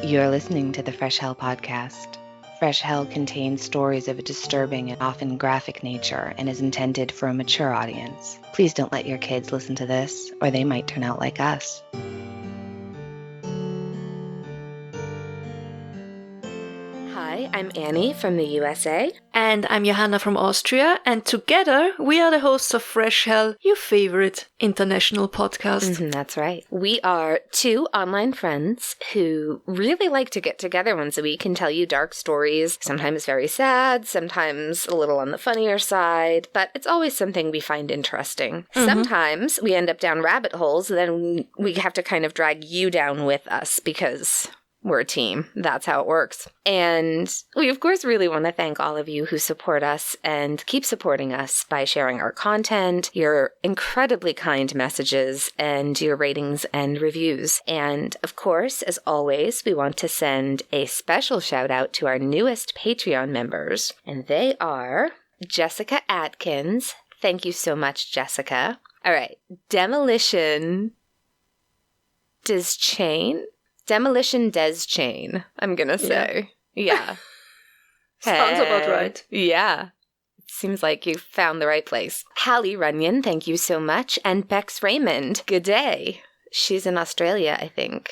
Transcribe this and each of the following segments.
You're listening to the Fresh Hell podcast. Fresh Hell contains stories of a disturbing and often graphic nature and is intended for a mature audience. Please don't let your kids listen to this, or they might turn out like us. Hi, I'm Annie from the USA. And I'm Johanna from Austria, and together we are the hosts of Fresh Hell, your favorite international podcast. That's right. We are two online friends who really like to get together once a week and tell you dark stories, sometimes very sad, sometimes a little on the funnier side, but it's always something we find interesting. Sometimes we end up down rabbit holes, then we have to kind of drag you down with us because we're a team. That's how it works. And we, of course, really want to thank all of you who support us and keep supporting us by sharing our content, your incredibly kind messages, and your ratings and reviews. And, of course, as always, we want to send a special shout out to our newest Patreon members. And they are Jessica Atkins. Thank you so much, Jessica. All right. Demolition Deschain, I'm going to say. Yeah. Sounds about right. Yeah. Seems like you found the right place. Hallie Runyon, thank you so much. And Bex Raymond, good day. She's in Australia, I think.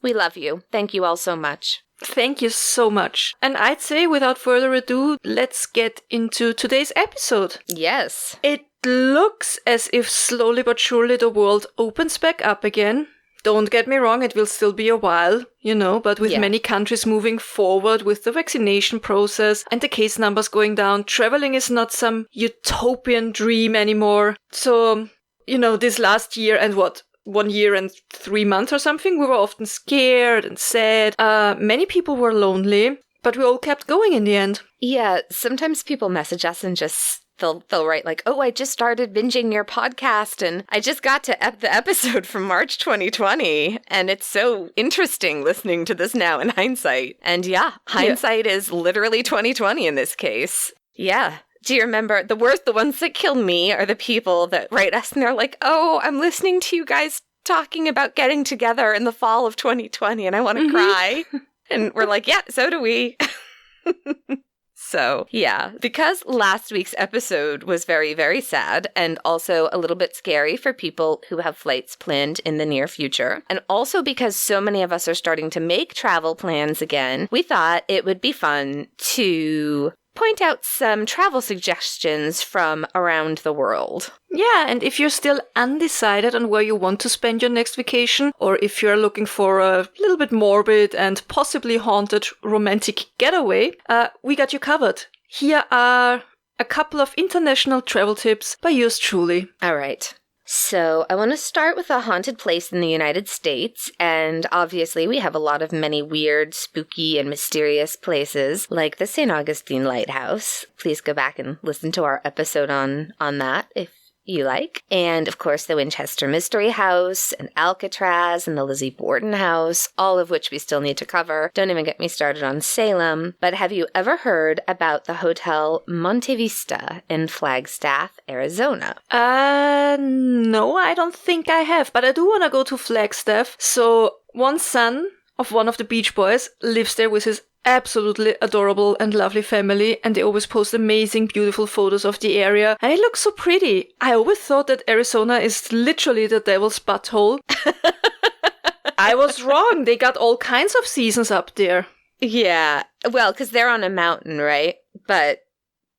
We love you. Thank you all so much. Thank you so much. And I'd say, without further ado, let's get into today's episode. Yes. It looks as if slowly but surely the world opens back up again. Don't get me wrong, it will still be a while, but with many countries moving forward with the vaccination process and the case numbers going down, traveling is not some utopian dream anymore. So, this last year and 1 year and 3 months or something, we were often scared and sad. Many people were lonely, but we all kept going in the end. Yeah, sometimes people message us and just They'll write like, oh, I just started binging your podcast and I just got to the episode from March 2020. And it's so interesting listening to this now in hindsight. And hindsight is literally 2020 in this case. Yeah. Do you remember the ones that kill me are the people that write us and they're like, oh, I'm listening to you guys talking about getting together in the fall of 2020 and I want to cry. And we're like, yeah, so do we. So, yeah, because last week's episode was very, very sad and also a little bit scary for people who have flights planned in the near future, and also because so many of us are starting to make travel plans again, we thought it would be fun to point out some travel suggestions from around the world. Yeah, and if you're still undecided on where you want to spend your next vacation, or if you're looking for a little bit morbid and possibly haunted romantic getaway, we got you covered. Here are a couple of international travel tips by yours truly. All right. So I want to start with a haunted place in the United States, and obviously we have a lot of many weird, spooky, and mysterious places, like the St. Augustine Lighthouse. Please go back and listen to our episode on that if you like. And, of course, the Winchester Mystery House, and Alcatraz, and the Lizzie Borden House, all of which we still need to cover. Don't even get me started on Salem. But have you ever heard about the Hotel Monte Vista in Flagstaff, Arizona? No, I don't think I have, but I do want to go to Flagstaff. So, one son of one of the Beach Boys lives there with his absolutely adorable and lovely family, and they always post amazing, beautiful photos of the area, and it looks so pretty. I always thought that Arizona is literally the devil's butthole. I was wrong. They got all kinds of seasons up there. Yeah, well, because they're on a mountain, right? But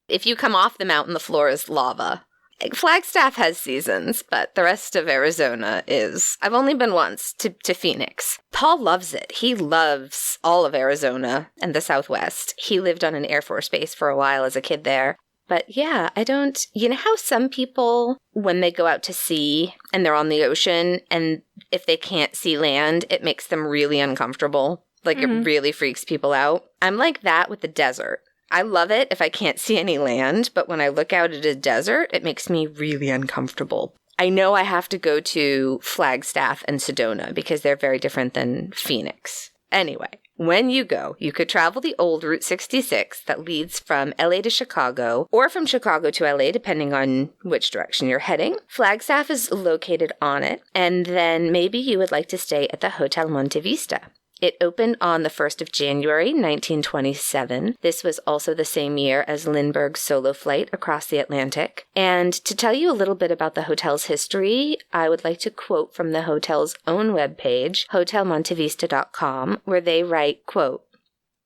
if you come off the mountain, the floor is lava. Flagstaff has seasons, but the rest of Arizona is... I've only been once to Phoenix. Paul loves it. He loves all of Arizona and the Southwest. He lived on an Air Force base for a while as a kid there. But yeah, I don't... You know how some people, when they go out to sea and they're on the ocean, and if they can't see land, it makes them really uncomfortable? Like, it really freaks people out. I'm like that with the desert. I love it if I can't see any land, but when I look out at a desert, it makes me really uncomfortable. I know I have to go to Flagstaff and Sedona because they're very different than Phoenix. Anyway, when you go, you could travel the old Route 66 that leads from LA to Chicago, or from Chicago to LA, depending on which direction you're heading. Flagstaff is located on it, and then maybe you would like to stay at the Hotel Monte Vista. It opened on the 1st of January, 1927. This was also the same year as Lindbergh's solo flight across the Atlantic. And to tell you a little bit about the hotel's history, I would like to quote from the hotel's own webpage, hotelmontevista.com, where they write, quote,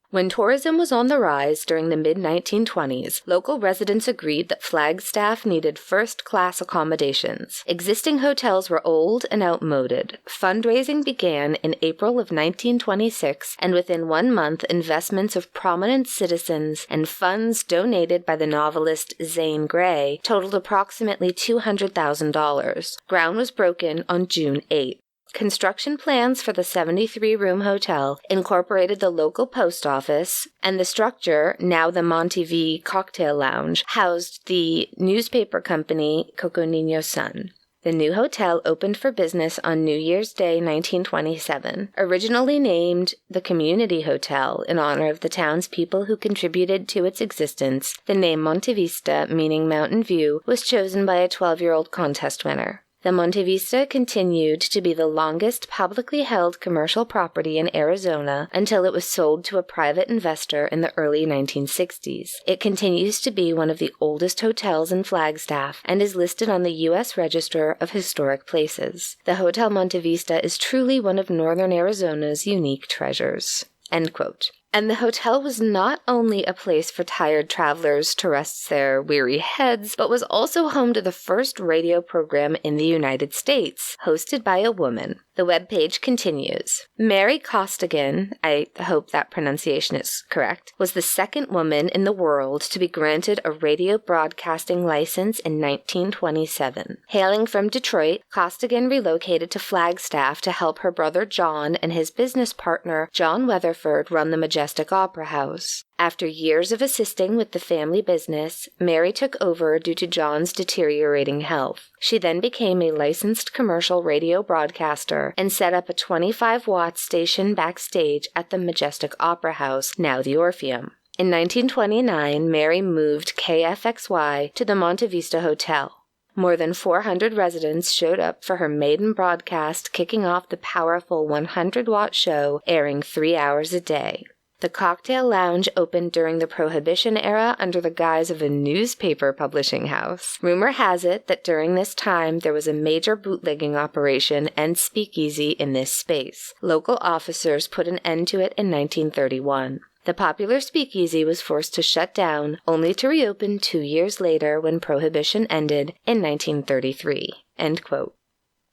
"When tourism was on the rise during the mid-1920s, local residents agreed that Flagstaff needed first-class accommodations. Existing hotels were old and outmoded. Fundraising began in April of 1926, and within 1 month, investments of prominent citizens and funds donated by the novelist Zane Grey totaled approximately $200,000. Ground was broken on June 8. Construction plans for the 73-room hotel incorporated the local post office, and the structure, now the Montevideo Cocktail Lounge, housed the newspaper company Coco Niño Sun. The new hotel opened for business on New Year's Day 1927, originally named the Community Hotel in honor of the townspeople who contributed to its existence. The name Montevista, meaning Mountain View, was chosen by a 12-year-old contest winner. The Montevista continued to be the longest publicly held commercial property in Arizona until it was sold to a private investor in the early 1960s. It continues to be one of the oldest hotels in Flagstaff and is listed on the U.S. Register of Historic Places. The Hotel Montevista is truly one of northern Arizona's unique treasures." End quote. And the hotel was not only a place for tired travelers to rest their weary heads, but was also home to the first radio program in the United States, hosted by a woman. The webpage continues. Mary Costigan, I hope that pronunciation is correct, was the second woman in the world to be granted a radio broadcasting license in 1927. Hailing from Detroit, Costigan relocated to Flagstaff to help her brother John and his business partner John Weatherford run the Majestic Opera House. After years of assisting with the family business, Mary took over due to John's deteriorating health. She then became a licensed commercial radio broadcaster and set up a 25-watt station backstage at the Majestic Opera House, now the Orpheum. In 1929, Mary moved KFXY to the Montevista Hotel. More than 400 residents showed up for her maiden broadcast, kicking off the powerful 100-watt show, airing 3 hours a day. The Cocktail Lounge opened during the Prohibition era under the guise of a newspaper publishing house. Rumor has it that during this time there was a major bootlegging operation and speakeasy in this space. Local officers put an end to it in 1931. The popular speakeasy was forced to shut down, only to reopen 2 years later when Prohibition ended in 1933. End quote.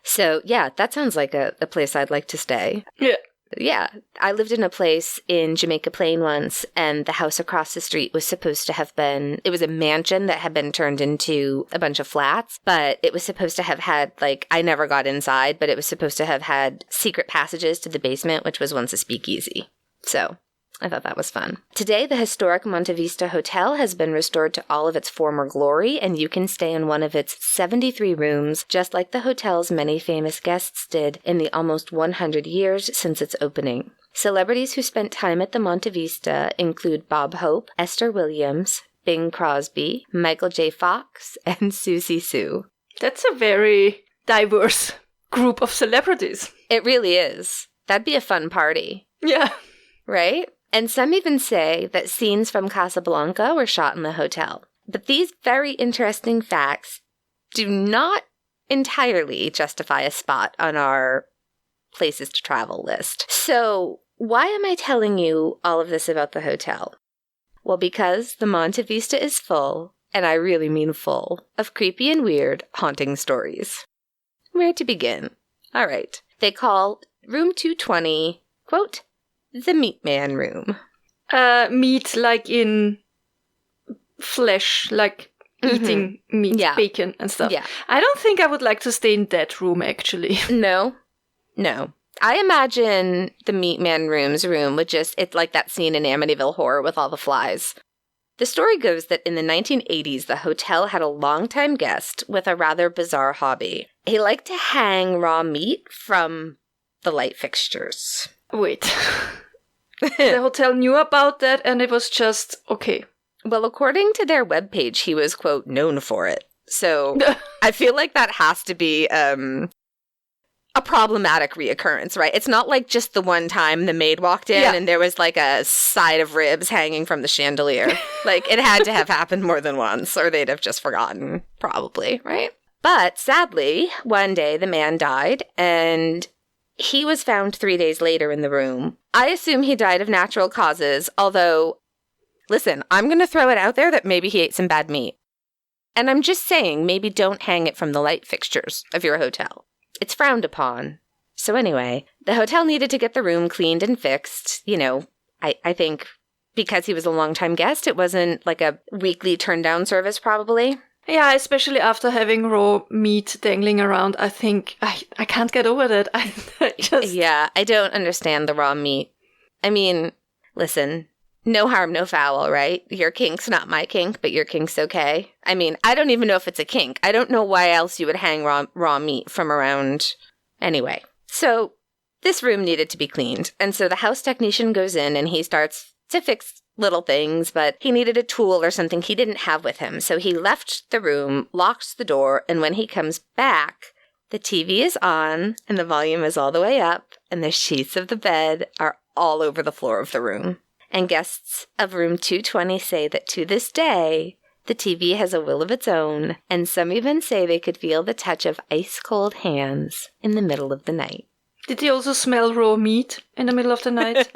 So, yeah, that sounds like a place I'd like to stay. Yeah. Yeah, I lived in a place in Jamaica Plain once, and the house across the street was supposed to have been, it was a mansion that had been turned into a bunch of flats, but it was supposed to have had, like, I never got inside, but it was supposed to have had secret passages to the basement, which was once a speakeasy. So I thought that was fun. Today, the historic Montevista Hotel has been restored to all of its former glory, and you can stay in one of its 73 rooms, just like the hotel's many famous guests did in the almost 100 years since its opening. Celebrities who spent time at the Montevista include Bob Hope, Esther Williams, Bing Crosby, Michael J. Fox, and Susie Sue. That's a very diverse group of celebrities. It really is. That'd be a fun party. Yeah. Right? And some even say that scenes from Casablanca were shot in the hotel. But these very interesting facts do not entirely justify a spot on our places to travel list. So why am I telling you all of this about the hotel? Well, because the Montevista is full, and I really mean full, of creepy and weird haunting stories. Where to begin? All right. They call room 220, quote, the Meat Man Room. Meat like in flesh, like eating meat, bacon and stuff. Yeah. I don't think I would like to stay in that room, actually. No. I imagine the Meat Man Room's room would just, it's like that scene in Amityville Horror with all the flies. The story goes that in the 1980s, the hotel had a longtime guest with a rather bizarre hobby. He liked to hang raw meat from the light fixtures. Wait. The hotel knew about that and it was just okay. Well, according to their webpage, he was, quote, known for it. So I feel like that has to be a problematic reoccurrence, right? It's not like just the one time the maid walked in and there was like a side of ribs hanging from the chandelier. Like, it had to have happened more than once, or they'd have just forgotten, probably, right? But sadly, one day the man died, and he was found 3 days later in the room. I assume he died of natural causes, although, listen, I'm going to throw it out there that maybe he ate some bad meat. And I'm just saying, maybe don't hang it from the light fixtures of your hotel. It's frowned upon. So anyway, the hotel needed to get the room cleaned and fixed. You know, I think because he was a long-time guest, it wasn't like a weekly turn-down service, probably. Yeah, especially after having raw meat dangling around, I think I can't get over that. Yeah, I don't understand the raw meat. I mean, listen, no harm, no foul, right? Your kink's not my kink, but your kink's okay. I mean, I don't even know if it's a kink. I don't know why else you would hang raw meat from around. Anyway, so this room needed to be cleaned. And so the house technician goes in and he starts to fix little things, but he needed a tool or something he didn't have with him. So he left the room, locks the door, and when he comes back, the TV is on and the volume is all the way up and the sheets of the bed are all over the floor of the room. And guests of room 220 say that to this day, the TV has a will of its own, and some even say they could feel the touch of ice-cold hands in the middle of the night. Did he also smell raw meat in the middle of the night?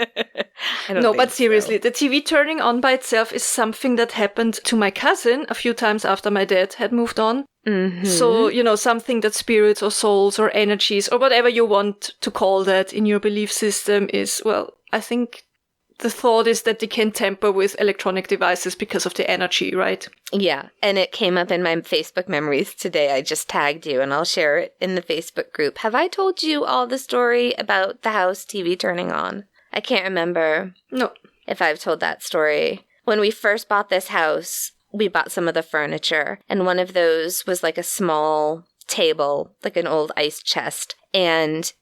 No, but seriously, the TV turning on by itself is something that happened to my cousin a few times after my dad had moved on. Mm-hmm. So, you know, something that spirits or souls or energies or whatever you want to call that in your belief system is, well, I think the thought is that they can tamper with electronic devices because of the energy, right? Yeah, and it came up in my Facebook memories today. I just tagged you, and I'll share it in the Facebook group. Have I told you all the story about the house TV turning on? I can't remember. No. If I've told that story. When we first bought this house, we bought some of the furniture, and one of those was like a small table, like an old ice chest, and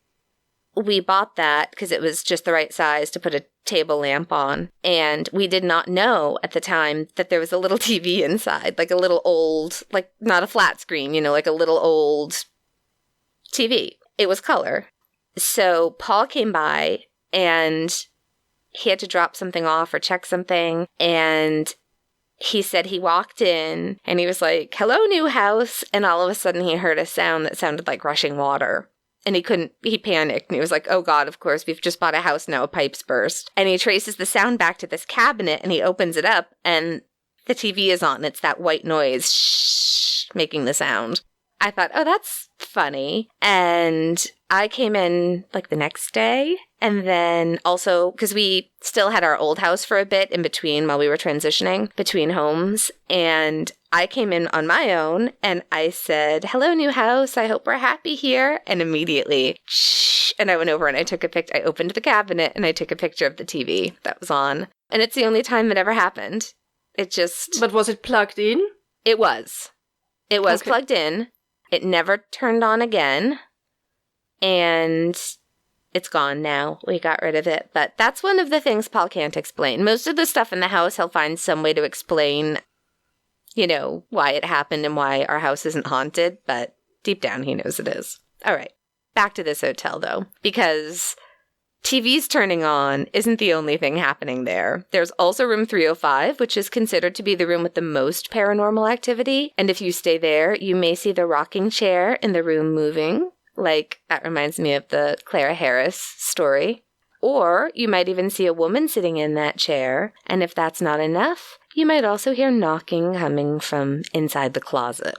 we bought that because it was just the right size to put a table lamp on. And we did not know at the time that there was a little TV inside, like a little old, like not a flat screen, you know, like a little old TV. It was color. So Paul came by and he had to drop something off or check something. And he said he walked in and he was like, "Hello, new house." And all of a sudden he heard a sound that sounded like rushing water. And he panicked, and he was like, "Oh God, of course, we've just bought a house now, a pipe's burst." And he traces the sound back to this cabinet, and he opens it up, and the TV is on. It's that white noise, shh, making the sound. I thought, oh, that's funny. And I came in, like, the next day, and then also, because we still had our old house for a bit in between while we were transitioning between homes, and I came in on my own, and I said, "Hello, new house. I hope we're happy here." And immediately, shh, and I went over and I took a picture. I opened the cabinet and I took a picture of the TV that was on. And it's the only time it ever happened. It just... But was it plugged in? It was. It was Okay. plugged in. It never turned on again. And it's gone now. We got rid of it. But that's one of the things Paul can't explain. Most of the stuff in the house, he'll find some way to explain, you know, why it happened and why our house isn't haunted, but deep down he knows it is. All right, back to this hotel, though, because TVs turning on isn't the only thing happening there. There's also room 305, which is considered to be the room with the most paranormal activity, and if you stay there, you may see the rocking chair in the room moving, like, that reminds me of the Clara Harris story. Or you might even see a woman sitting in that chair, and if that's not enough, you might also hear knocking coming from inside the closet.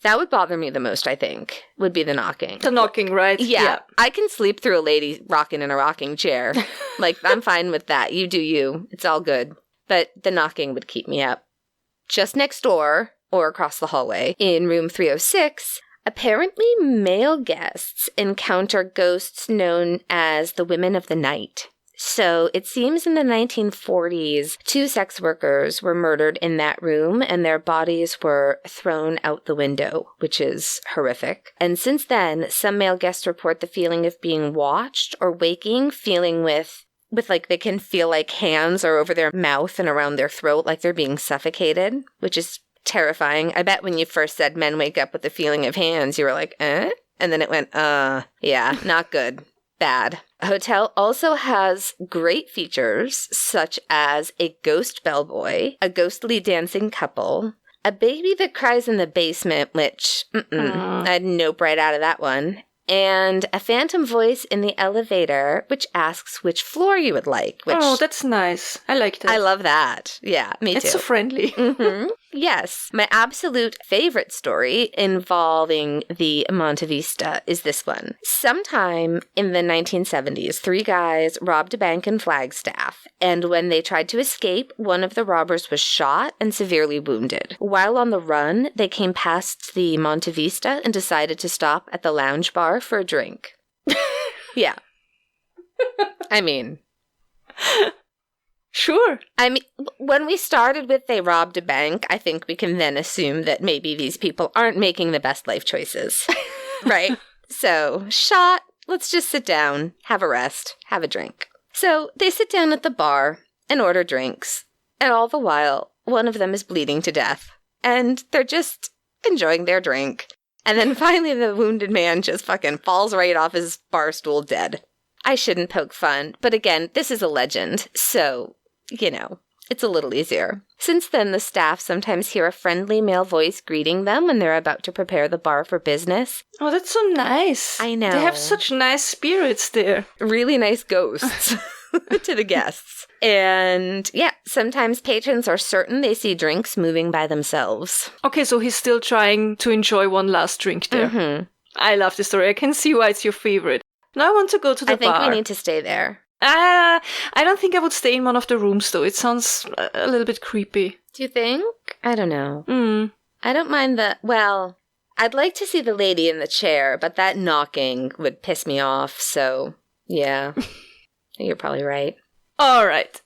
That would bother me the most, I think, would be the knocking. The knocking, right? Yeah. I can sleep through a lady rocking in a rocking chair. Like, I'm fine with that. You do you. It's all good. But the knocking would keep me up. Just next door, or across the hallway, in room 306, apparently male guests encounter ghosts known as the Women of the Night. So it seems in the 1940s, 2 sex workers were murdered in that room and their bodies were thrown out the window, which is horrific. And since then, some male guests report the feeling of being watched or waking, feeling with like they can feel like hands are over their mouth and around their throat, like they're being suffocated, which is terrifying. I bet when you first said men wake up with the feeling of hands, you were like, eh? And then it went, yeah, not good. Bad. A hotel also has great features such as a ghost bellboy, a ghostly dancing couple, a baby that cries in the basement, which I had nope right out of that one, and a phantom voice in the elevator which asks which floor you would like. Which Oh, that's nice. I like that. I love that. Yeah, me too. It's so friendly. Yes. My absolute favorite story involving the Monte Vista is this one. Sometime in the 1970s, 3 guys robbed a bank in Flagstaff, and when they tried to escape, one of the robbers was shot and severely wounded. While on the run, they came past the Monte Vista and decided to stop at the lounge bar for a drink. Yeah. I mean... Sure. I mean, when we started with they robbed a bank, I think we can then assume that maybe these people aren't making the best life choices. Right? So, shot, let's just sit down, have a rest, have a drink. So, they sit down at the bar and order drinks. And all the while, one of them is bleeding to death. And they're just enjoying their drink. And then finally the wounded man just fucking falls right off his bar stool dead. I shouldn't poke fun, but again, this is a legend, so... You know, it's a little easier. Since then, the staff sometimes hear a friendly male voice greeting them when they're about to prepare the bar for business. Oh, that's so nice. I know. They have such nice spirits there. Really nice ghosts to the guests. And yeah, sometimes patrons are certain they see drinks moving by themselves. Okay, so he's still trying to enjoy one last drink there. Mm-hmm. I love this story. I can see why it's your favorite. Now I want to go to the bar. I think we need to stay there. I don't think I would stay in one of the rooms, though. It sounds a little bit creepy. Do you think? I don't know. I don't mind the... Well, I'd like to see the lady in the chair, but that knocking would piss me off, so... Yeah. You're probably right. All right.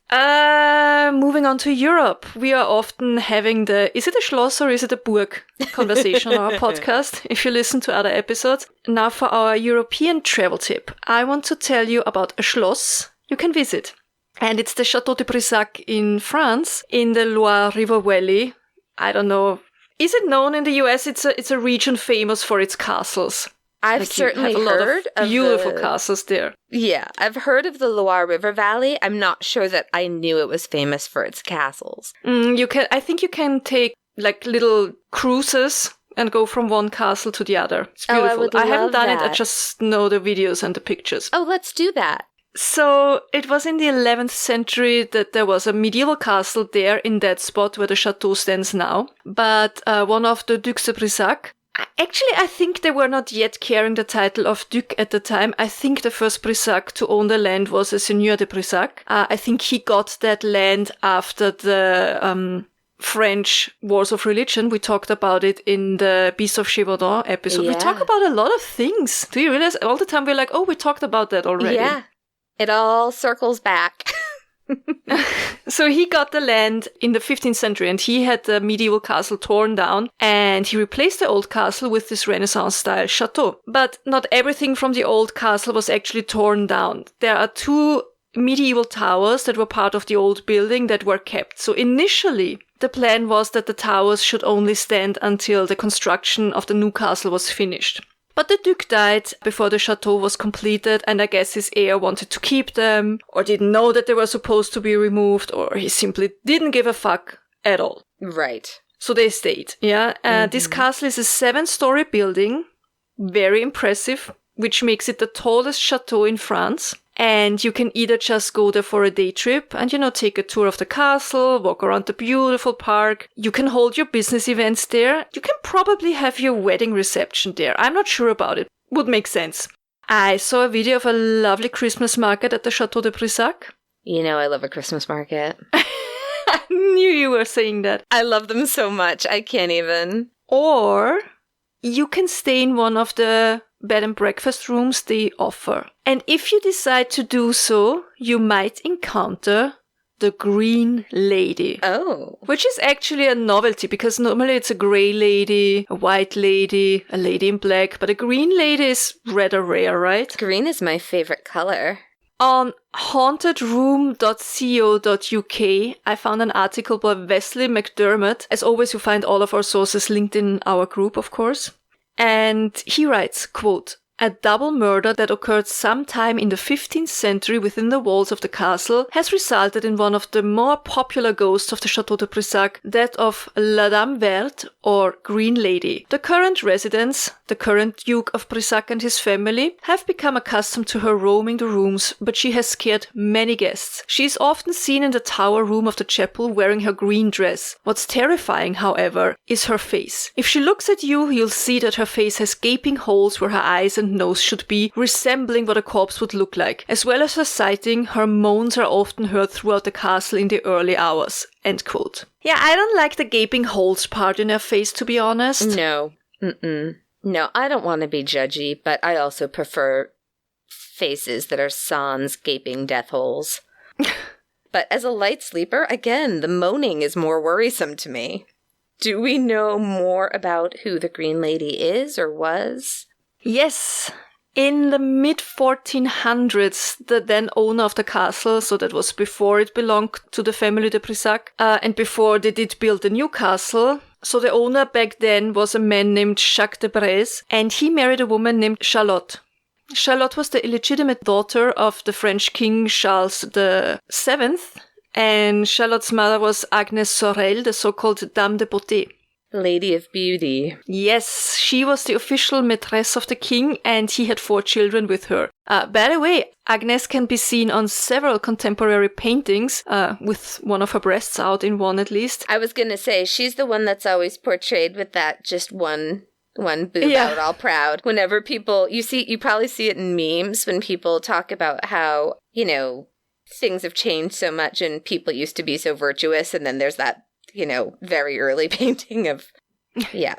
Moving on to Europe. We are often having the, is it a Schloss or is it a Burg conversation on our podcast, if you listen to other episodes. Now for our European travel tip, I want to tell you about a Schloss you can visit. And it's the Chateau de Brissac in France, in the Loire River Valley. I don't know. Is it known in the US? It's a region famous for its castles. I've certainly heard of beautiful castles there. Yeah, I've heard of the Loire River Valley. I'm not sure that I knew it was famous for its castles. I think you can take like little cruises and go from one castle to the other. It's beautiful. I haven't done it. I just know the videos and the pictures. Oh, let's do that. So it was in the 11th century that there was a medieval castle there in that spot where the chateau stands now. But one of the Ducs de Brissac, actually, I think they were not yet carrying the title of Duc at the time. I think the first Brissac to own the land was a Seigneur de Brissac. I think he got that land after the French Wars of Religion. We talked about it in the Beast of Gévaudan episode. Yeah. We talk about a lot of things. Do you realize? All the time we're like, oh, we talked about that already. Yeah, it all circles back. So he got the land in the 15th century and he had the medieval castle torn down and he replaced the old castle with this Renaissance-style chateau. But not everything from the old castle was actually torn down. There are 2 medieval towers that were part of the old building that were kept. So initially, the plan was that the towers should only stand until the construction of the new castle was finished. But the Duke died before the chateau was completed, and I guess his heir wanted to keep them, or didn't know that they were supposed to be removed, or he simply didn't give a fuck at all. Right. So they stayed, yeah. This castle is a 7-story building, very impressive, which makes it the tallest chateau in France. And you can either just go there for a day trip and, take a tour of the castle, walk around the beautiful park. You can hold your business events there. You can probably have your wedding reception there. I'm not sure about it. Would make sense. I saw a video of a lovely Christmas market at the Chateau de Brissac. I love a Christmas market. I knew you were saying that. I love them so much. I can't even. Or you can stay in one of the bed and breakfast rooms they offer. And if you decide to do so, you might encounter the Green Lady. Oh. Which is actually a novelty because normally it's a grey lady, a white lady, a lady in black, but a green lady is rather rare, right? Green is my favorite color. On hauntedroom.co.uk, I found an article by Wesley McDermott. As always, you find all of our sources linked in our group, of course. And he writes, quote, "A double murder that occurred sometime in the 15th century within the walls of the castle has resulted in one of the more popular ghosts of the Château de Brissac, that of La Dame Verte, or Green Lady. The current residents, the current Duke of Brissac and his family, have become accustomed to her roaming the rooms, but she has scared many guests. She is often seen in the tower room of the chapel wearing her green dress. What's terrifying, however, is her face. If she looks at you, you'll see that her face has gaping holes where her eyes and nose should be, resembling what a corpse would look like. As well as her sighting, her moans are often heard throughout the castle in the early hours." End quote. Yeah, I don't like the gaping holes part in her face, to be honest. No. No, I don't want to be judgy, but I also prefer faces that are sans gaping death holes. But as a light sleeper, again, the moaning is more worrisome to me. Do we know more about who the Green Lady is or was? Yes. In the mid-1400s, the then owner of the castle, so that was before it belonged to the family de Brissac, and before they did build the new castle, so the owner back then was a man named Jacques de Breze, and he married a woman named Charlotte. Charlotte was the illegitimate daughter of the French king Charles VII, and Charlotte's mother was Agnes Sorel, the so-called Dame de Beauté. Lady of Beauty. Yes, she was the official maîtresse of the king, and he had 4 children with her. By the way, Agnes can be seen on several contemporary paintings, with one of her breasts out in one at least. I was going to say, she's the one that's always portrayed with that just one boob out all proud. Whenever people, you probably see it in memes when people talk about how, things have changed so much and people used to be so virtuous, and then there's that very early painting of, yeah.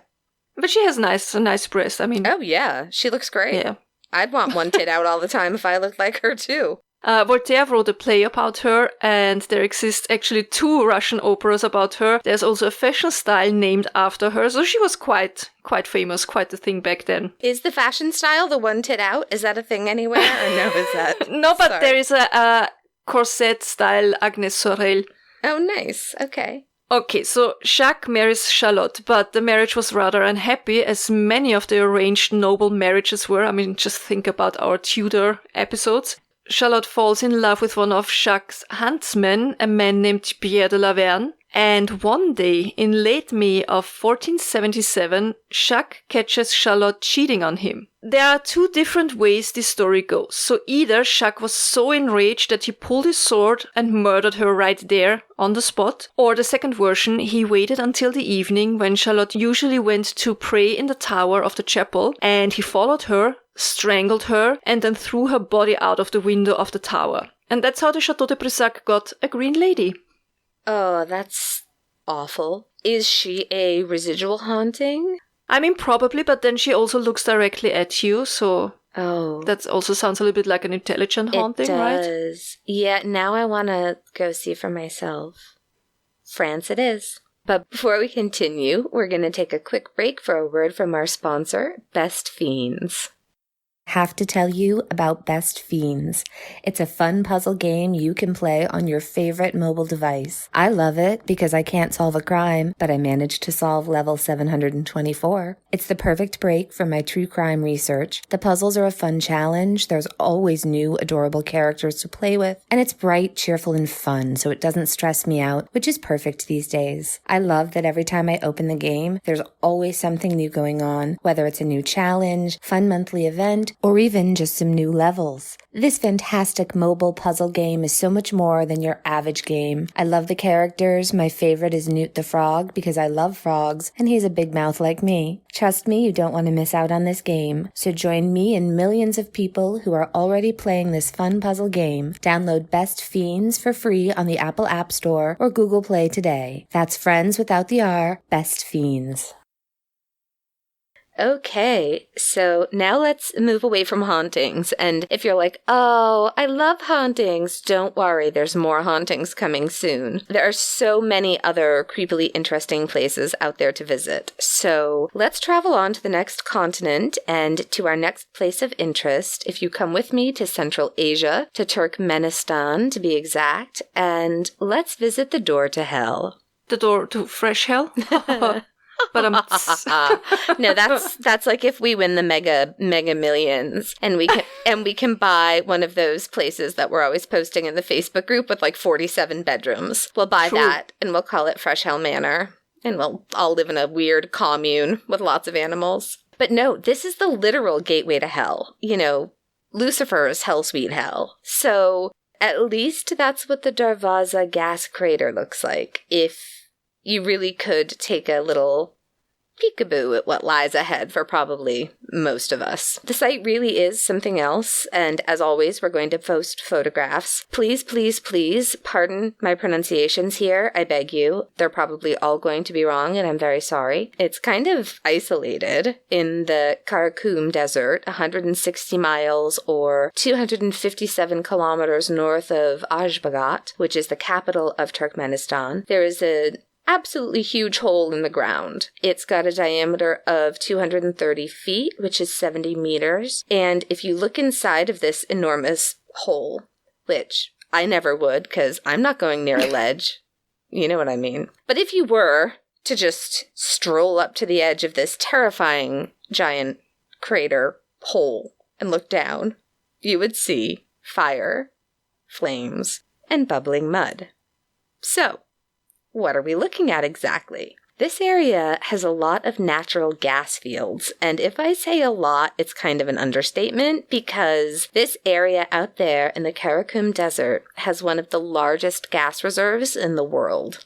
But she has a nice breast, I mean. Oh, yeah. She looks great. Yeah. I'd want one tit out all the time if I looked like her, too. Voltaire wrote a play about her, and there exist actually 2 Russian operas about her. There's also a fashion style named after her, so she was quite famous, quite a thing back then. Is the fashion style the one tit out? Is that a thing anywhere? Or no, is that? No, but there is a corset style Agnes Sorel. Oh, nice. Okay. Okay, so Jacques marries Charlotte, but the marriage was rather unhappy, as many of the arranged noble marriages were. I mean, just think about our Tudor episodes. Charlotte falls in love with one of Jacques' huntsmen, a man named Pierre de Laverne. And one day, in late May of 1477, Jacques catches Charlotte cheating on him. There are 2 different ways this story goes. So either Jacques was so enraged that he pulled his sword and murdered her right there on the spot, or the second version, he waited until the evening when Charlotte usually went to pray in the tower of the chapel, and he followed her, strangled her, and then threw her body out of the window of the tower. And that's how the Château de Brissac got a Green Lady. Oh, that's awful. Is she a residual haunting? I mean, probably, but then she also looks directly at you, so... Oh. That also sounds a little bit like an intelligent haunting, right? It does. Yeah, now I want to go see for myself. France it is. But before we continue, we're going to take a quick break for a word from our sponsor, Best Fiends. Have to tell you about Best Fiends. It's a fun puzzle game you can play on your favorite mobile device. I love it because I can't solve a crime, but I managed to solve level 724. It's the perfect break from my true crime research. The puzzles are a fun challenge. There's always new, adorable characters to play with. And it's bright, cheerful, and fun, so it doesn't stress me out, which is perfect these days. I love that every time I open the game, there's always something new going on, whether it's a new challenge, fun monthly event, or even just some new levels. This fantastic mobile puzzle game is so much more than your average game. I love the characters. My favorite is Newt the Frog because I love frogs, and he's a big mouth like me. Trust me, you don't want to miss out on this game. So join me and millions of people who are already playing this fun puzzle game. Download Best Fiends for free on the Apple App Store or Google Play today. That's friends without the R, Best Fiends. Okay, so now let's move away from hauntings. And if you're like, oh, I love hauntings, don't worry, there's more hauntings coming soon. There are so many other creepily interesting places out there to visit. So let's travel on to the next continent and to our next place of interest. If you come with me to Central Asia, to Turkmenistan to be exact, and let's visit the door to hell. The door to fresh hell? But no, that's like if we win the mega millions and we can buy one of those places that we're always posting in the Facebook group with like 47 bedrooms. We'll buy that and we'll call it Fresh Hell Manor. And we'll all live in a weird commune with lots of animals. But no, this is the literal gateway to hell. You know, Lucifer's hell sweet hell. So at least that's what the Darvaza gas crater looks like. If you really could take a little peekaboo at what lies ahead for probably most of us. The site really is something else, and as always, we're going to post photographs. Please, please, please, pardon my pronunciations here, I beg you. They're probably all going to be wrong, and I'm very sorry. It's kind of isolated in the Karakum Desert, 160 miles or 257 kilometers north of Ashgabat, which is the capital of Turkmenistan. There is an absolutely huge hole in the ground. It's got a diameter of 230 feet, which is 70 meters. And if you look inside of this enormous hole, which I never would because I'm not going near a ledge, you know what I mean. But if you were to just stroll up to the edge of this terrifying giant crater hole and look down, you would see fire, flames, and bubbling mud. So, what are we looking at exactly? This area has a lot of natural gas fields, and if I say a lot, it's kind of an understatement because this area out there in the Karakum Desert has one of the largest gas reserves in the world.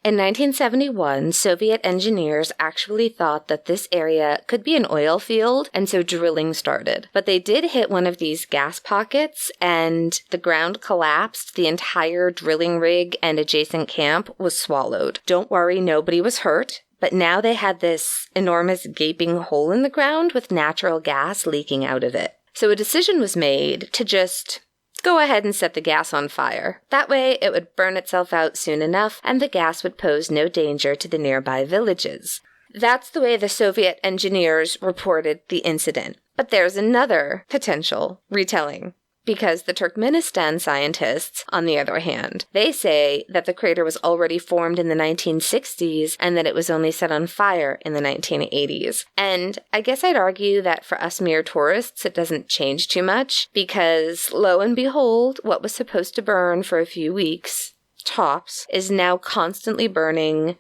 In 1971, Soviet engineers actually thought that this area could be an oil field, and so drilling started. But they did hit one of these gas pockets, and the ground collapsed. The entire drilling rig and adjacent camp was swallowed. Don't worry, nobody was hurt. But now they had this enormous gaping hole in the ground with natural gas leaking out of it. So a decision was made to just go ahead and set the gas on fire. That way, it would burn itself out soon enough, and the gas would pose no danger to the nearby villages. That's the way the Soviet engineers reported the incident. But there's another potential retelling, because the Turkmenistan scientists, on the other hand, they say that the crater was already formed in the 1960s and that it was only set on fire in the 1980s. And I guess I'd argue that for us mere tourists, it doesn't change too much, because lo and behold, what was supposed to burn for a few weeks, tops, is now constantly burning,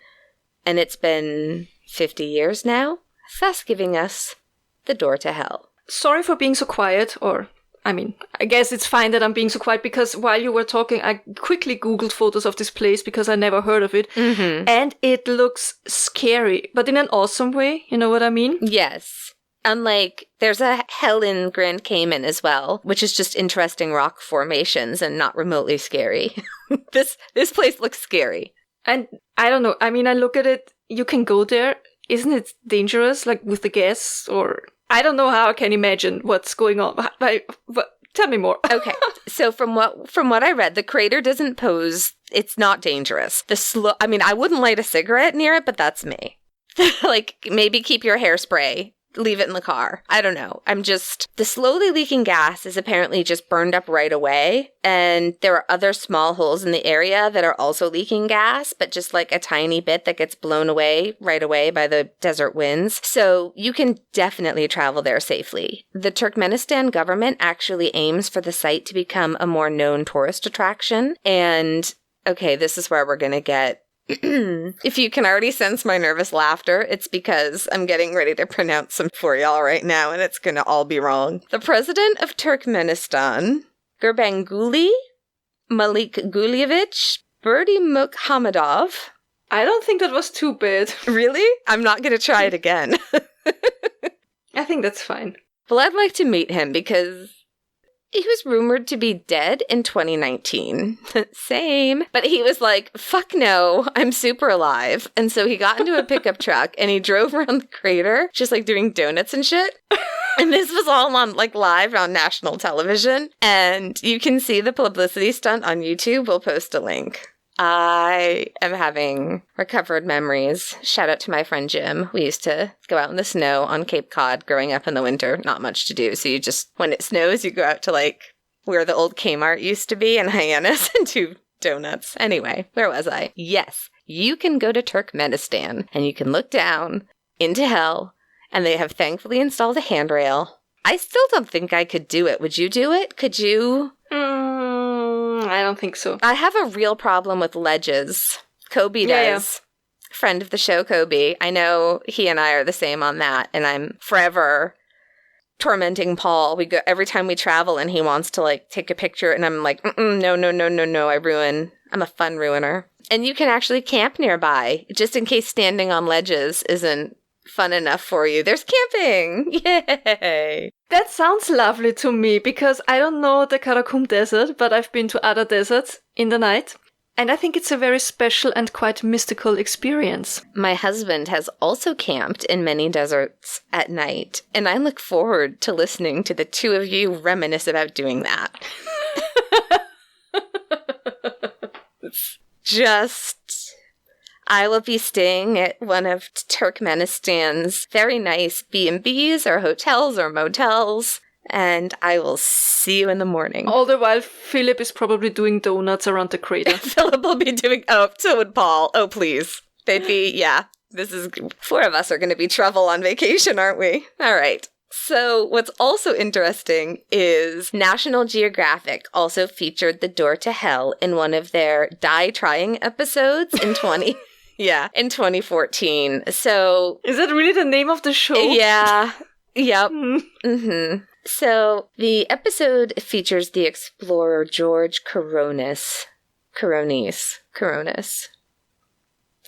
and it's been 50 years now, thus giving us the door to hell. Sorry for being so quiet, I guess it's fine that I'm being so quiet because while you were talking, I quickly Googled photos of this place because I never heard of it. Mm-hmm. And it looks scary, but in an awesome way. You know what I mean? Yes. Unlike, there's a hell in Grand Cayman as well, which is just interesting rock formations and not remotely scary. This place looks scary. And I don't know. I mean, I look at it, you can go there. Isn't it dangerous, like with the gas or... I don't know how I can imagine what's going on, but tell me more. Okay, so from what I read, the crater doesn't pose, it's not dangerous. I wouldn't light a cigarette near it, but that's me. Like, maybe keep your hairspray, leave it in the car. I don't know. The slowly leaking gas is apparently just burned up right away, and there are other small holes in the area that are also leaking gas, but just like a tiny bit that gets blown away right away by the desert winds. So you can definitely travel there safely. The Turkmenistan government actually aims for the site to become a more known tourist attraction, and okay, this is where we're gonna get if you can already sense my nervous laughter, it's because I'm getting ready to pronounce some for y'all right now, and it's going to all be wrong. The president of Turkmenistan, Gurbanguly Malik Gulyevich Berdimuhamedov. I don't think that was too bad. Really? I'm not going to try it again. I think that's fine. Well, I'd like to meet him because he was rumored to be dead in 2019. Same. But he was like, fuck no, I'm super alive. And so he got into a pickup truck and he drove around the crater, just like doing donuts and shit. And this was all on like live on national television. And you can see the publicity stunt on YouTube. We'll post a link. I am having recovered memories. Shout out to my friend Jim. We used to go out in the snow on Cape Cod growing up in the winter. Not much to do. So you just, when it snows, you go out to like where the old Kmart used to be in Hyannis and do donuts. Anyway, where was I? Yes. you can go to Turkmenistan and you can look down into hell, and they have thankfully installed a handrail. I still don't think I could do it. Would you do it? Could you? I don't think so. I have a real problem with ledges. Kobe does. Yeah. Friend of the show, Kobe. I know he and I are the same on that, and I'm forever tormenting Paul. We go every time we travel, and he wants to like take a picture, and I'm like, no. I'm a fun ruiner. And you can actually camp nearby, just in case standing on ledges isn't fun enough for you. There's camping! Yay! That sounds lovely to me, because I don't know the Karakum Desert, but I've been to other deserts in the night. And I think it's a very special and quite mystical experience. My husband has also camped in many deserts at night, and I look forward to listening to the two of you reminisce about doing that. I will be staying at one of Turkmenistan's very nice B&Bs or hotels or motels, and I will see you in the morning. All the while, Philip is probably doing donuts around the crater. Philip will be doing, so would Paul. Oh, please. They'd be, four of us are going to be travel on vacation, aren't we? All right. So what's also interesting is National Geographic also featured the door to hell in one of their Die Trying episodes in 2014. So is that really the name of the show? Yeah. Yep. Mm-hmm. So the episode features the explorer George Coronis.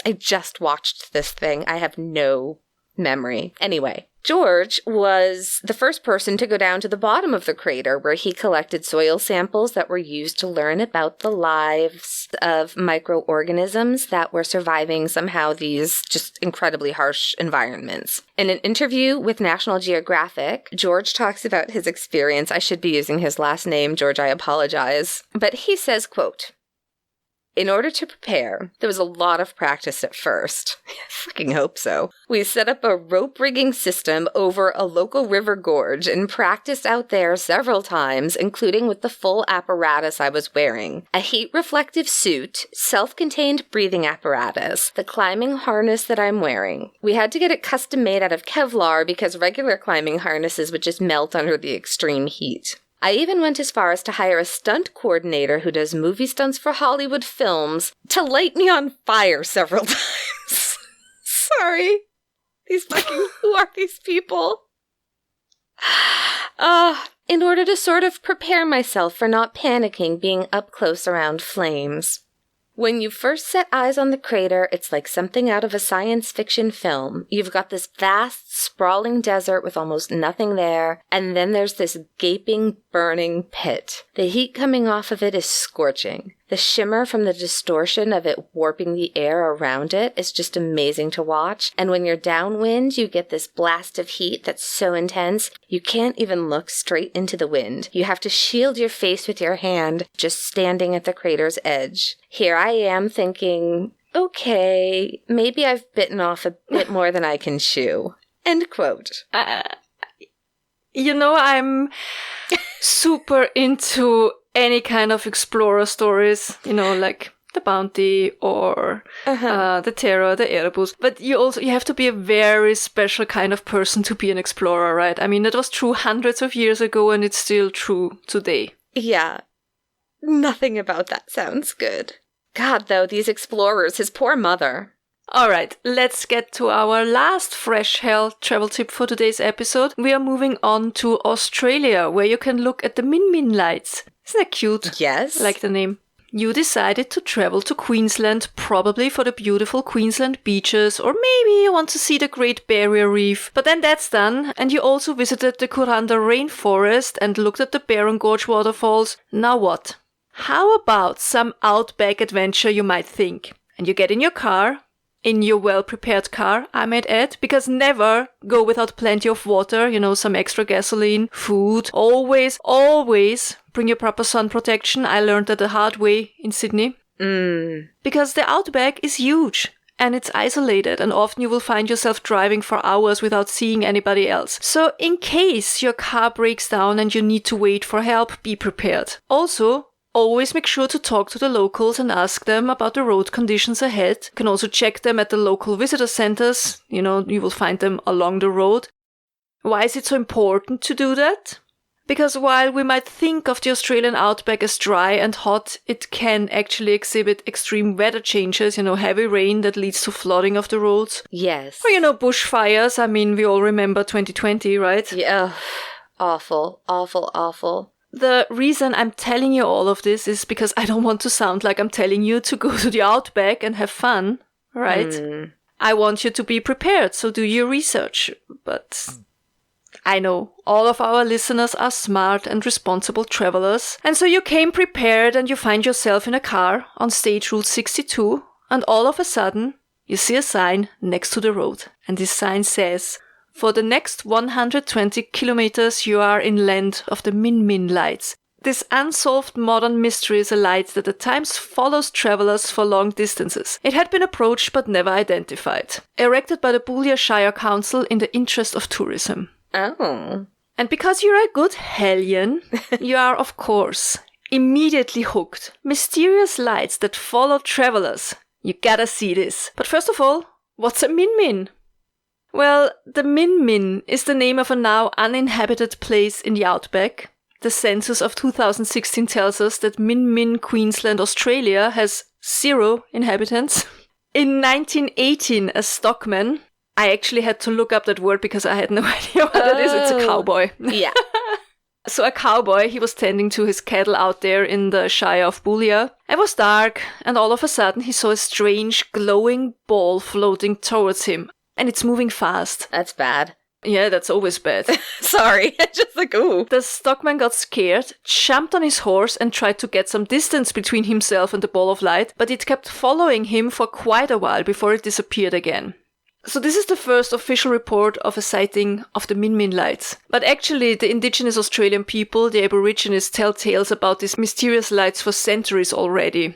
I just watched this thing. I have no memory. Anyway, George was the first person to go down to the bottom of the crater, where he collected soil samples that were used to learn about the lives of microorganisms that were surviving somehow these just incredibly harsh environments. In an interview with National Geographic, George talks about his experience. I should be using his last name, George, I apologize. But he says, quote, "In order to prepare, there was a lot of practice at first. I fucking hope so. We set up a rope rigging system over a local river gorge and practiced out there several times, including with the full apparatus I was wearing. A heat-reflective suit, self-contained breathing apparatus, the climbing harness that I'm wearing. We had to get it custom made out of Kevlar because regular climbing harnesses would just melt under the extreme heat. I even went as far as to hire a stunt coordinator who does movie stunts for Hollywood films to light me on fire several times." Sorry. Who are these people? In order to sort of prepare myself for not panicking being up close around flames. When you first set eyes on the crater, it's like something out of a science fiction film. You've got this vast, sprawling desert with almost nothing there, and then there's this gaping, burning pit. The heat coming off of it is scorching. The shimmer from the distortion of it warping the air around it is just amazing to watch, and when you're downwind, you get this blast of heat that's so intense, you can't even look straight into the wind. You have to shield your face with your hand, just standing at the crater's edge. Here I am thinking, okay, maybe I've bitten off a bit more than I can chew. End quote. I'm super into any kind of explorer stories, like the Bounty or the Terror, the Erebus. But you have to be a very special kind of person to be an explorer, right? I mean, it was true hundreds of years ago and it's still true today. Yeah. Nothing about that sounds good. God, though, these explorers, his poor mother. All right, let's get to our last Fresh Hell travel tip for today's episode. We are moving on to Australia, where you can look at the Min Min lights. Isn't that cute? Yes. I like the name. You decided to travel to Queensland, probably for the beautiful Queensland beaches, or maybe you want to see the Great Barrier Reef. But then that's done, and you also visited the Kuranda rainforest and looked at the Barron Gorge waterfalls. Now what? How about some outback adventure, you might think? And you get in your car, in your well-prepared car, I might add, because never go without plenty of water, some extra gasoline, food. Always bring your proper sun protection. I learned that the hard way in Sydney. Because the outback is huge and it's isolated, and often you will find yourself driving for hours without seeing anybody else. So in case your car breaks down and you need to wait for help, be prepared. Also, always make sure to talk to the locals and ask them about the road conditions ahead. You can also check them at the local visitor centers. You will find them along the road. Why is it so important to do that? Because while we might think of the Australian outback as dry and hot, it can actually exhibit extreme weather changes, heavy rain that leads to flooding of the roads. Yes. Or, bushfires. I mean, we all remember 2020, right? Yeah. Awful, awful, awful. The reason I'm telling you all of this is because I don't want to sound like I'm telling you to go to the outback and have fun, right? I want you to be prepared, so do your research. But I know all of our listeners are smart and responsible travelers, and so you came prepared and you find yourself in a car on State Route 62, and all of a sudden you see a sign next to the road, and this sign says, "For the next 120 kilometers you are inland of the Min Min lights. This unsolved modern mystery is a light that at times follows travelers for long distances. It had been approached but never identified. Erected by the Boolia Shire Council in the interest of tourism." Oh. And because you're a good hellion, you are, of course, immediately hooked. Mysterious lights that follow travelers. You gotta see this. But first of all, what's a Min Min? Well, the Min Min is the name of a now uninhabited place in the outback. The census of 2016 tells us that Min Min, Queensland, Australia has 0 inhabitants. In 1918, a stockman... I actually had to look up that word because I had no idea what it is. It's a cowboy. Yeah. So a cowboy, he was tending to his cattle out there in the Shire of Boolia. It was dark, and all of a sudden he saw a strange glowing ball floating towards him. And it's moving fast. That's bad. Yeah, that's always bad. Sorry, just like, ooh. The stockman got scared, jumped on his horse and tried to get some distance between himself and the ball of light, but it kept following him for quite a while before it disappeared again. So this is the first official report of a sighting of the Min Min lights. But actually, the indigenous Australian people, the Aborigines, tell tales about these mysterious lights for centuries already.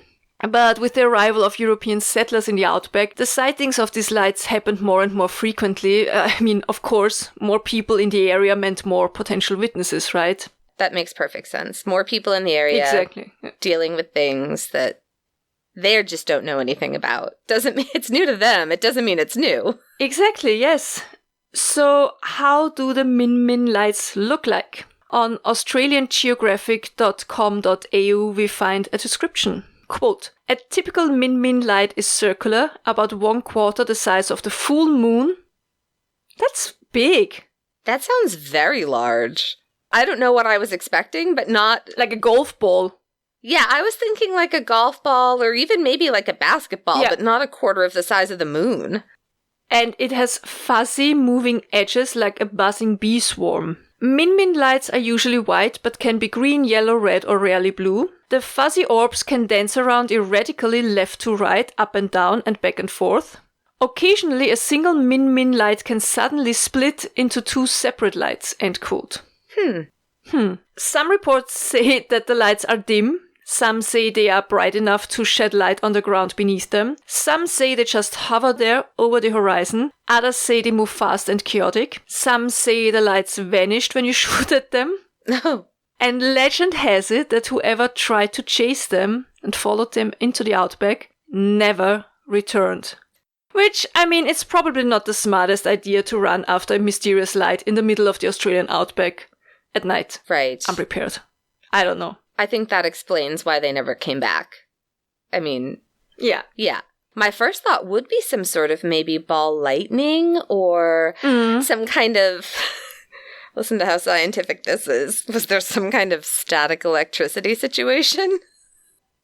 But with the arrival of European settlers in the outback, the sightings of these lights happened more and more frequently. Of course, more people in the area meant more potential witnesses, right? That makes perfect sense. More people in the area exactly. Dealing with things that they just don't know anything about. Doesn't mean it's new to them. It doesn't mean it's new. Exactly, yes. So how do the Min Min lights look like? On australiangeographic.com.au we find a description. Quote, "A typical Min Min light is circular, about 1/4 the size of the full moon." That's big. That sounds very large. I don't know what I was expecting, but not... Like a golf ball. Yeah, I was thinking like a golf ball or even maybe like a basketball, yeah. But not 1/4 of the size of the moon. And it has fuzzy moving edges like a buzzing bee swarm. Min Min lights are usually white but can be green, yellow, red or rarely blue. The fuzzy orbs can dance around erratically left to right, up and down and back and forth. Occasionally a single Min Min light can suddenly split into 2 separate lights, end quote. Some reports say that the lights are dim. Some say they are bright enough to shed light on the ground beneath them. Some say they just hover there over the horizon. Others say they move fast and chaotic. Some say the lights vanished when you shoot at them. No. And legend has it that whoever tried to chase them and followed them into the outback never returned. Which, it's probably not the smartest idea to run after a mysterious light in the middle of the Australian outback at night. Right. Unprepared. I don't know. I think that explains why they never came back. Yeah. Yeah. My first thought would be some sort of maybe ball lightning or some kind of... Listen to how scientific this is. Was there some kind of static electricity situation?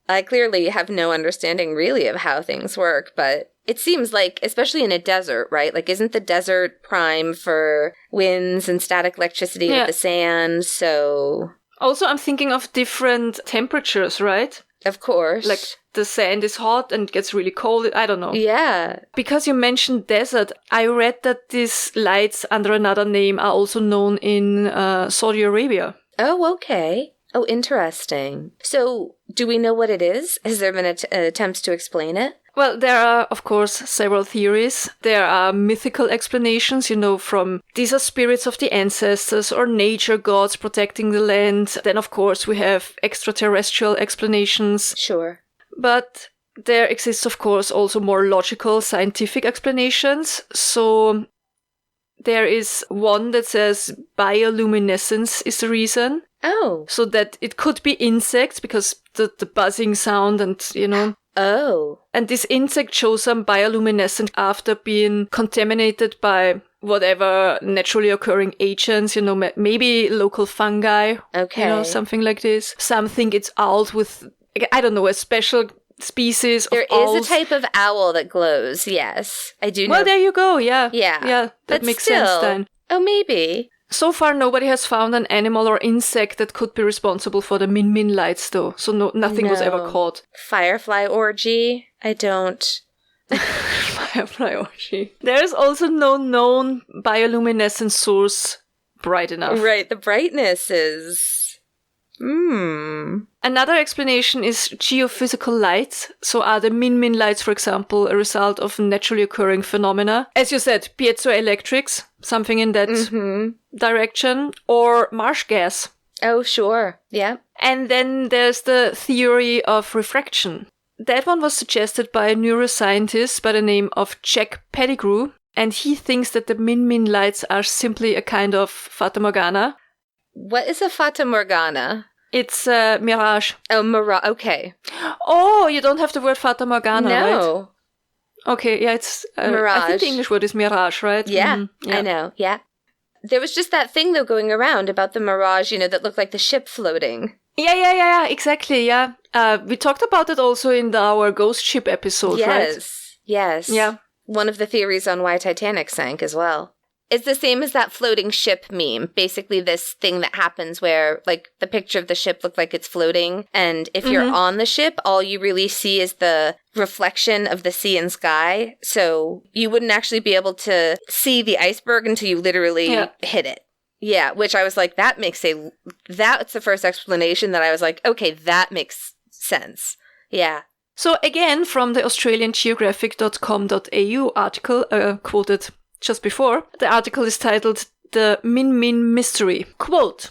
I clearly have no understanding really of how things work, but it seems like, especially in a desert, right? Like, isn't the desert prime for winds and static electricity with the sand? So... Also, I'm thinking of different temperatures, right? Of course. Like, the sand is hot and gets really cold. I don't know. Yeah. Because you mentioned desert, I read that these lights under another name are also known in Saudi Arabia. Oh, okay. Oh, interesting. So, do we know what it is? Has there been attempts to explain it? Well, there are, of course, several theories. There are mythical explanations, from these are spirits of the ancestors or nature gods protecting the land. Then, of course, we have extraterrestrial explanations. Sure. But there exists, of course, also more logical, scientific explanations. So there is one that says bioluminescence is the reason. Oh. So that it could be insects because the buzzing sound and, Oh. And this insect shows some bioluminescent after being contaminated by whatever naturally occurring agents, maybe local fungi. Okay. Something like this. Some think it's owls with, I don't know, a special species of owls. There is a type of owl that glows, yes. I do know. Well, there you go, yeah. Yeah. Yeah, that but makes still, sense then. Oh, maybe. So far, nobody has found an animal or insect that could be responsible for the Min Min lights, though. So nothing was ever caught. Firefly orgy? I don't. Firefly orgy. There is also no known bioluminescent source bright enough. Right, the brightness is... Another explanation is geophysical light. So are the Min Min lights, for example, a result of naturally occurring phenomena? As you said, piezoelectrics, something in that direction, or marsh gas. Oh, sure. Yeah. And then there's the theory of refraction. That one was suggested by a neuroscientist by the name of Jack Pettigrew, and he thinks that the Min Min lights are simply a kind of Fata Morgana. What is a Fata Morgana? It's a mirage. Oh, mirage. Okay. Oh, you don't have the word Fata Morgana, right? No. Okay, yeah, it's... mirage. I think the English word is mirage, right? Yeah, yeah, I know, yeah. There was just that thing, though, going around about the mirage, that looked like the ship floating. Yeah, exactly, yeah. We talked about it also in our ghost ship episode, right? Yes. Yeah. One of the theories on why Titanic sank as well. It's the same as that floating ship meme. Basically, this thing that happens where, like, the picture of the ship looked like it's floating. And if you're on the ship, all you really see is the reflection of the sea and sky. So you wouldn't actually be able to see the iceberg until you literally hit it. Yeah, which I was like, that's the first explanation that I was like, okay, that makes sense. Yeah. So again, from the AustralianGeographic.com.au article quoted just before, the article is titled The Min Min Mystery. Quote,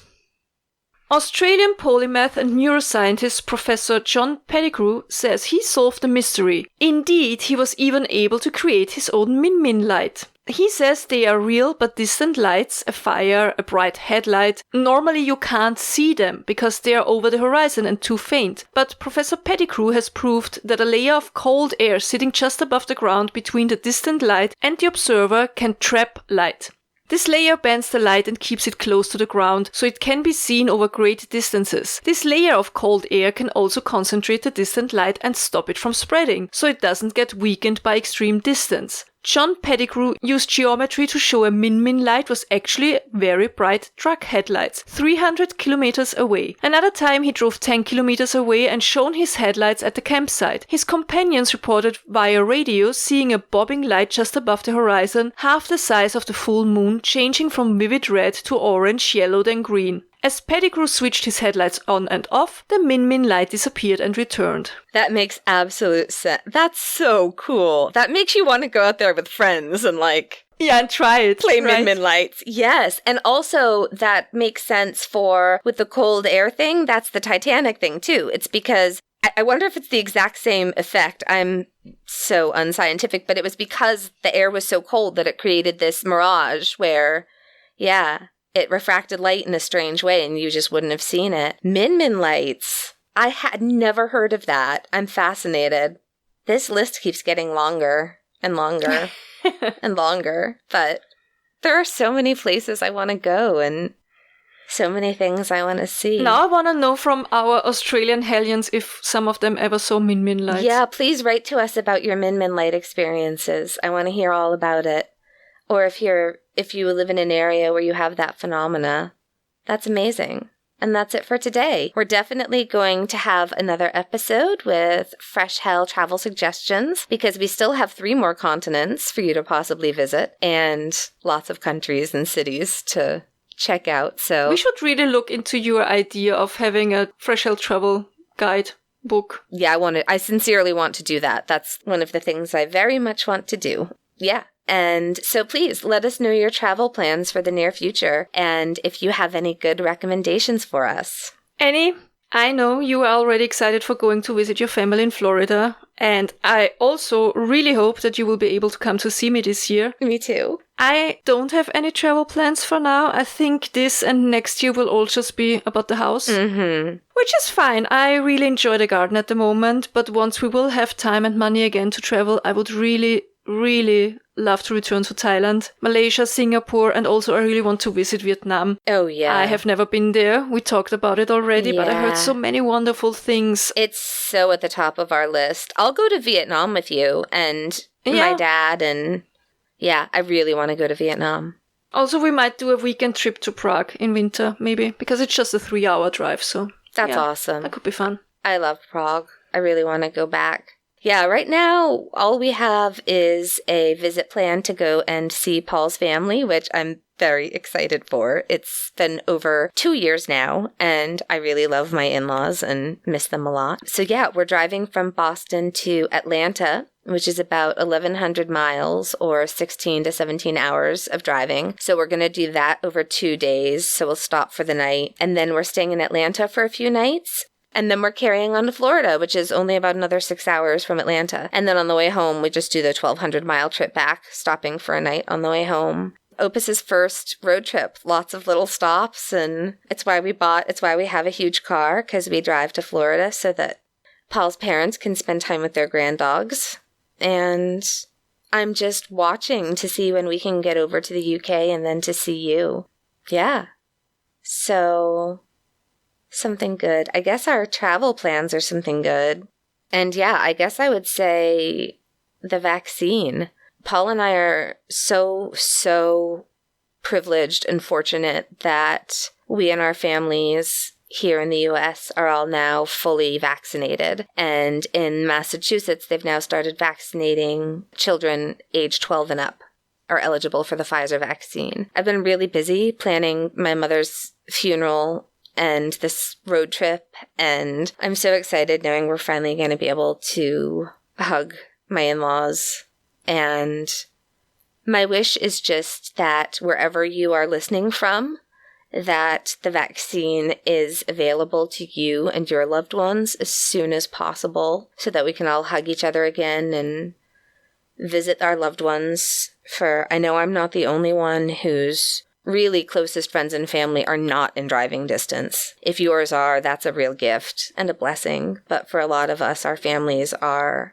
Australian polymath and neuroscientist Professor John Pettigrew says he solved the mystery. Indeed, he was even able to create his own Min Min light. He says they are real but distant lights, a fire, a bright headlight. Normally you can't see them because they are over the horizon and too faint. But Professor Pettigrew has proved that a layer of cold air sitting just above the ground between the distant light and the observer can trap light. This layer bends the light and keeps it close to the ground, so it can be seen over great distances. This layer of cold air can also concentrate the distant light and stop it from spreading, so it doesn't get weakened by extreme distance. John Pettigrew used geometry to show a Min Min light was actually very bright truck headlights, 300 kilometers away. Another time he drove 10 kilometers away and shone his headlights at the campsite. His companions reported via radio seeing a bobbing light just above the horizon, half the size of the full moon, changing from vivid red to orange, yellow, then green. As Pettigrew switched his headlights on and off, the Min Min light disappeared and returned. That makes absolute sense. That's so cool. That makes you want to go out there with friends and yeah, and try it. Play Min Min lights. Yes. And also that makes sense with the cold air thing. That's the Titanic thing too. It's because I wonder if it's the exact same effect. I'm so unscientific, but it was because the air was so cold that it created this mirage where, yeah, it refracted light in a strange way and you just wouldn't have seen it. Min Min lights. I had never heard of that. I'm fascinated. This list keeps getting longer and longer and longer, but there are so many places I want to go and so many things I want to see. Now I want to know from our Australian hellions if some of them ever saw Min Min lights. Yeah, please write to us about your Min Min light experiences. I want to hear all about it. Or if you live in an area where you have that phenomena, that's amazing. And that's it for today. We're definitely going to have another episode with Fresh Hell travel suggestions because we still have 3 more continents for you to possibly visit and lots of countries and cities to check out. So we should really look into your idea of having a Fresh Hell travel guide. book. Yeah, I sincerely want to do that. That's one of the things I very much want to do. Yeah. And so please let us know your travel plans for the near future and if you have any good recommendations for us. Annie, I know you are already excited for going to visit your family in Florida, and I also really hope that you will be able to come to see me this year. Me too. I don't have any travel plans for now. I think this and next year will all just be about the house. Mm-hmm. Which is fine. I really enjoy the garden at the moment, but once we will have time and money again to travel, I would really love to return to Thailand, Malaysia, Singapore, and also I really want to visit Vietnam. Oh, yeah. I have never been there. We talked about it already, but I heard so many wonderful things. It's so at the top of our list. I'll go to Vietnam with you and my dad, and yeah, I really want to go to Vietnam. Also, we might do a weekend trip to Prague in winter, maybe, because it's just a 3-hour drive, so... That's awesome. That could be fun. I love Prague. I really want to go back. Yeah, right now, all we have is a visit plan to go and see Paul's family, which I'm very excited for. It's been over 2 years now, and I really love my in-laws and miss them a lot. So yeah, we're driving from Boston to Atlanta, which is about 1,100 miles or 16 to 17 hours of driving. So we're going to do that over 2 days. So we'll stop for the night. And then we're staying in Atlanta for a few nights. And then we're carrying on to Florida, which is only about another 6 hours from Atlanta. And then on the way home, we just do the 1,200-mile trip back, stopping for a night on the way home. Opus's first road trip, lots of little stops, and it's why we have a huge car, because we drive to Florida so that Paul's parents can spend time with their granddogs. And I'm just watching to see when we can get over to the UK and then to see you. Yeah. So... something good. I guess our travel plans are something good. And yeah, I guess I would say the vaccine. Paul and I are so privileged and fortunate that we and our families here in the US are all now fully vaccinated. And in Massachusetts, they've now started vaccinating children age 12 and up are eligible for the Pfizer vaccine. I've been really busy planning my mother's funeral and this road trip, and I'm so excited knowing we're finally going to be able to hug my in-laws. And my wish is just that wherever you are listening from, that the vaccine is available to you and your loved ones as soon as possible so that we can all hug each other again and visit our loved ones. For I know I'm not the only one whose really closest friends and family are not in driving distance. If yours are, that's a real gift and a blessing. But for a lot of us, our families are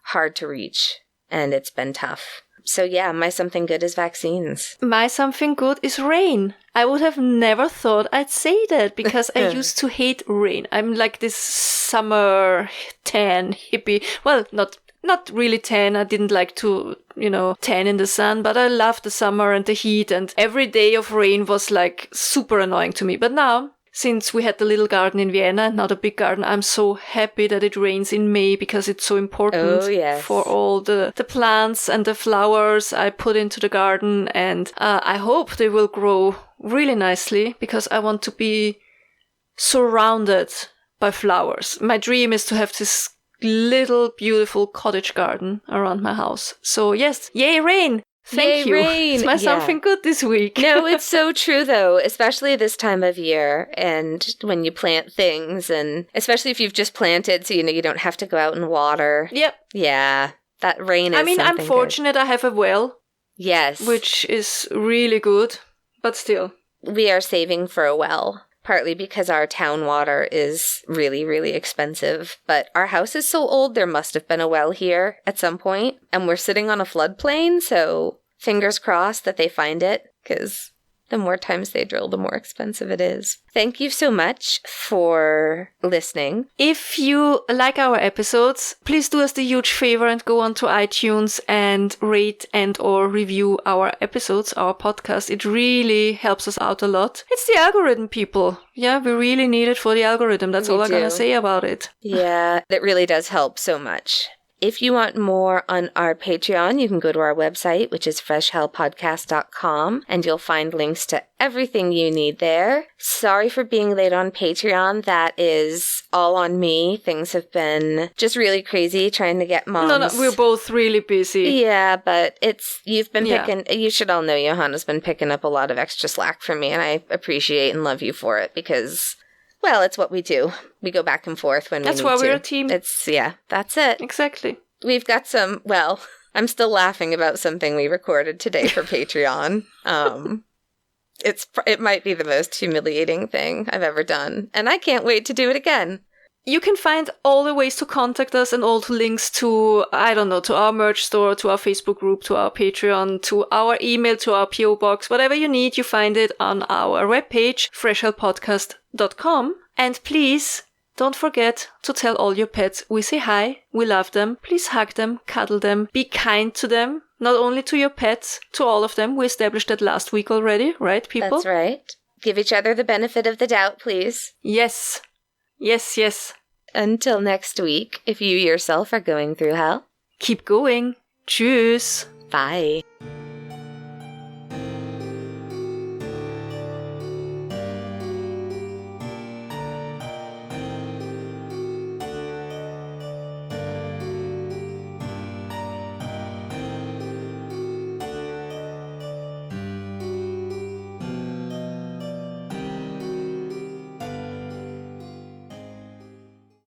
hard to reach, and it's been tough. So yeah, my something good is vaccines. My something good is rain. I would have never thought I'd say that because I used to hate rain. I'm like this summer tan hippie. Well, not really tan. I didn't like to, tan in the sun, but I loved the summer and the heat, and every day of rain was like super annoying to me. But now, since we had the little garden in Vienna, not a big garden, I'm so happy that it rains in May because it's so important for all the plants and the flowers I put into the garden. And I hope they will grow really nicely because I want to be surrounded by flowers. My dream is to have this little beautiful cottage garden around my house. So yes, yay rain! Thank you. Rain. It's my something good this week. No, it's so true though, especially this time of year and when you plant things, and especially if you've just planted so you don't have to go out and water. Yep. Yeah, that rain is I'm fortunate I have a well. Yes. Which is really good, but still. We are saving for a well. Partly because our town water is really, really expensive. But our house is so old, there must have been a well here at some point. And we're sitting on a floodplain, so fingers crossed that they find it, because the more times they drill, the more expensive it is. Thank you so much for listening. If you like our episodes, please do us the huge favor and go onto iTunes and rate and or review our episodes, our podcast. It really helps us out a lot. It's the algorithm, people. Yeah, we really need it for the algorithm. That's all I'm going to say about it. Yeah, it really does help so much. If you want more on our Patreon, you can go to our website, which is freshhellpodcast.com, and you'll find links to everything you need there. Sorry for being late on Patreon. That is all on me. Things have been just really crazy trying to get moms. No, we're both really busy. Yeah, but you've been picking, you should all know Johanna's been picking up a lot of extra slack for me, and I appreciate and love you for it because... Well, it's what we do. We go back and forth when we need to. That's why we're a team. That's it. Exactly. We've got I'm still laughing about something we recorded today for Patreon. It might be the most humiliating thing I've ever done, and I can't wait to do it again. You can find all the ways to contact us and all the links to, to our merch store, to our Facebook group, to our Patreon, to our email, to our PO box. Whatever you need, you find it on our webpage, freshhellpodcast.com. And please don't forget to tell all your pets we say hi, we love them. Please hug them, cuddle them, be kind to them. Not only to your pets, to all of them. We established that last week already, right, people? That's right. Give each other the benefit of the doubt, please. Yes. Yes. Until next week, if you yourself are going through hell, keep going. Tschüss. Bye.